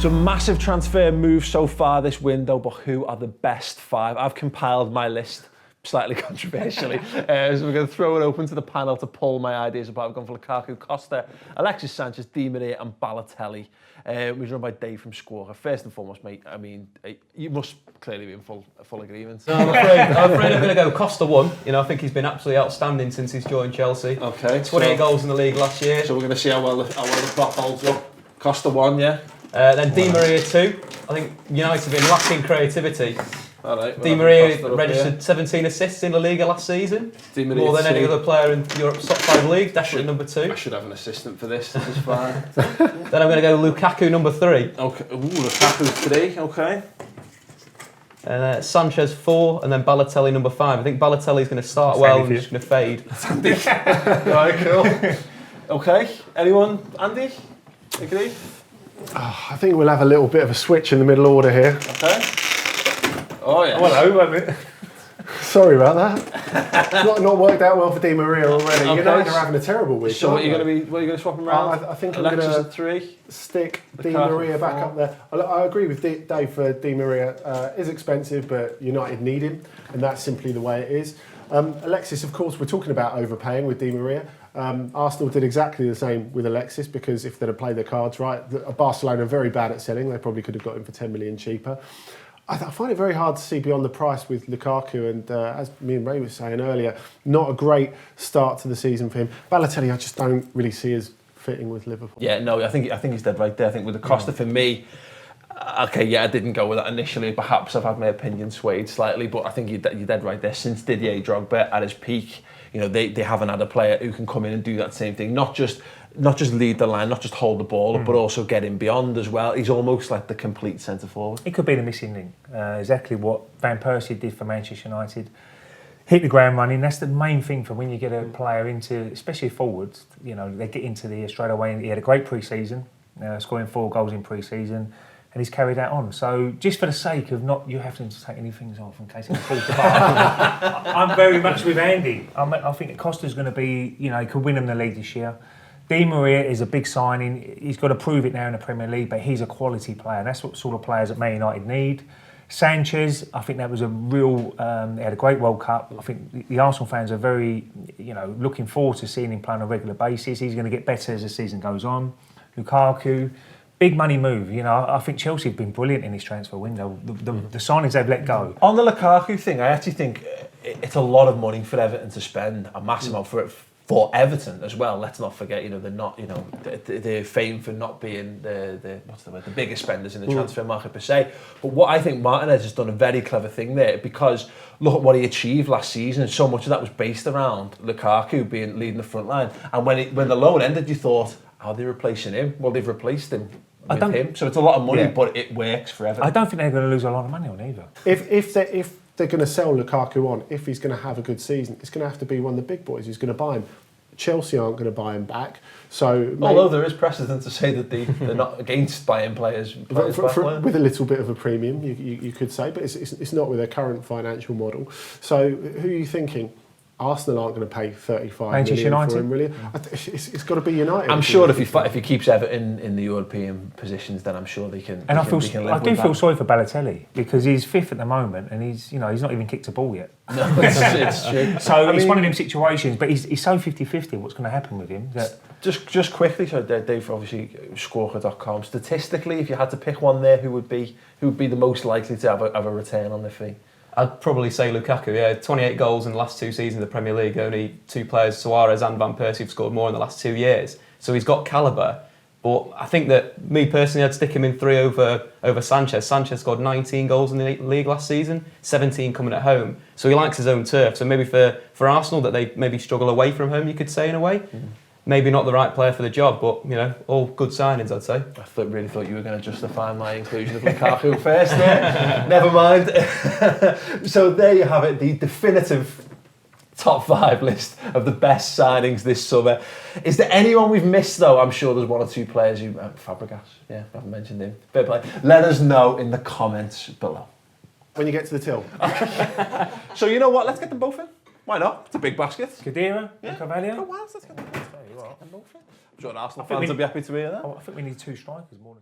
Some massive transfer moves so far this window, but who are the best 5? I've compiled my list slightly controversially, so we're going to throw it open to the panel to pull my ideas apart. We've gone for Lukaku, Costa, Alexis Sanchez, Di Maria and Balotelli. Was run by Dave from Squawka. First and foremost, mate, I mean, you must clearly be in full agreement. No, I'm afraid I'm going to go Costa 1. You know, I think he's been absolutely outstanding since he's joined Chelsea. Okay. 28 goals in the league last year. So we're going to see how well the plot holds up. Costa 1, yeah. Then Di Maria 2. I think United have been lacking creativity. All right. Di Maria registered 17 assists in La Liga last season. More than any other player in Europe's top 5 league. Definitely number 2. I should have an assistant for this. This is fine. Then I'm going to go Lukaku number 3. Okay. Ooh, Lukaku 3. Okay. Sanchez 4, and then Balotelli number 5. I think Balotelli's going to start well and just going to fade. Right, cool. Okay. Anyone? Andy? Agree? I think we'll have a little bit of a switch in the middle order here. Okay. Oh yeah. Hello, sorry about that. It's not worked out well for Di Maria already. Okay. United are having a terrible week. So what are you going to swap them around? I think Alexis I'm going at 3. stick Di Lukaku Maria back 4. up there. I agree with Dave for Di Maria. Is expensive, but United need him, and that's simply the way it is. Alexis, of course, we're talking about overpaying with Di Maria. Arsenal did exactly the same with Alexis because if they'd have played their cards right, Barcelona are very bad at selling. They probably could have got him for 10 million cheaper. I find it very hard to see beyond the price with Lukaku, and as me and Ray were saying earlier, not a great start to the season for him. Balotelli, I just don't really see as fitting with Liverpool. Yeah, no, I think he's dead right there. I think with the Costa for me, okay, yeah, I didn't go with that initially. Perhaps I've had my opinion swayed slightly, but I think you're dead right there. Since Didier Drogba at his peak, you know, they haven't had a player who can come in and do that same thing. Not just lead the line, not just hold the ball, but also get in beyond as well. He's almost like the complete centre forward. It could be the missing link. Exactly what Van Persie did for Manchester United. Hit the ground running. That's the main thing for when you get a player into, especially forwards. You know, they get into the straight away. He had a great pre-season, scoring 4 goals in pre-season. And he's carried that on. So just for the sake of not you having to take anything off in case it falls apart, I'm very much with Andy. I think Costa's going to be, you know, he could win him the league this year. Di Maria is a big signing. He's got to prove it now in the Premier League, but he's a quality player. That's what sort of players that Man United need. Sanchez, I think that was a real. They had a great World Cup. I think the Arsenal fans are very, you know, looking forward to seeing him play on a regular basis. He's going to get better as the season goes on. Lukaku. Big money move, you know. I think Chelsea have been brilliant in this transfer window. The signings they've let go. On the Lukaku thing, I actually think it's a lot of money for Everton to spend, a massive amount for Everton as well. Let's not forget, you know, they're not, you know, they're famed for not being the biggest spenders in the transfer market per se. But what I think Martinez has done a very clever thing there, because look at what he achieved last season, and so much of that was based around Lukaku leading the front line. And when the loan ended, you thought, how are they replacing him? Well, they've replaced him with him. So it's a lot of money, but it works for Everton. I don't think they're going to lose a lot of money on either. If they're going to sell Lukaku on, if he's going to have a good season, it's going to have to be one of the big boys who's going to buy him. Chelsea aren't going to buy him back. So although there is precedent to say that they're not against buying players with a little bit of a premium, you could say, but it's not with their current financial model. So who are you thinking? Arsenal aren't going to pay 35 Manchester million for United. him, really. It's got to be United. I'm sure if he keeps Everton in the European positions, then I'm sure they can. And I do feel sorry for Balotelli because he's 5th at the moment, and he's not even kicked a ball yet. No, it's true. So it's one of them situations, but he's so 50-50. What's going to happen with him? Just quickly, so Dave, obviously Squawka.com. Statistically, if you had to pick one there, who would be the most likely to have a return on the fee? I'd probably say Lukaku, yeah. 28 goals in the last 2 seasons of the Premier League. Only 2 players, Suarez and Van Persie, have scored more in the last 2 years. So he's got calibre. But I think that, me personally, I'd stick him in 3 over Sanchez. Sanchez scored 19 goals in the league last season, 17 coming at home. So he likes his own turf. So maybe for Arsenal, that they maybe struggle away from home, you could say, in a way. Maybe not the right player for the job, but, you know, all good signings, I'd say. I really thought you were going to justify my inclusion of Lukaku first there. Never mind. So there you have it, the definitive top 5 list of the best signings this summer. Is there anyone we've missed, though? I'm sure there's 1 or 2 players who... Fabregas, yeah, I haven't mentioned him. Fair play. Let us know in the comments below. When you get to the till. So you know what? Let's get them both in. Why not? It's a big basket. Khedira, Carvalho. Oh, wow, let's get them both in. I'm sure Arsenal fans will be happy to hear that. I think we need 2 strikers more than 2.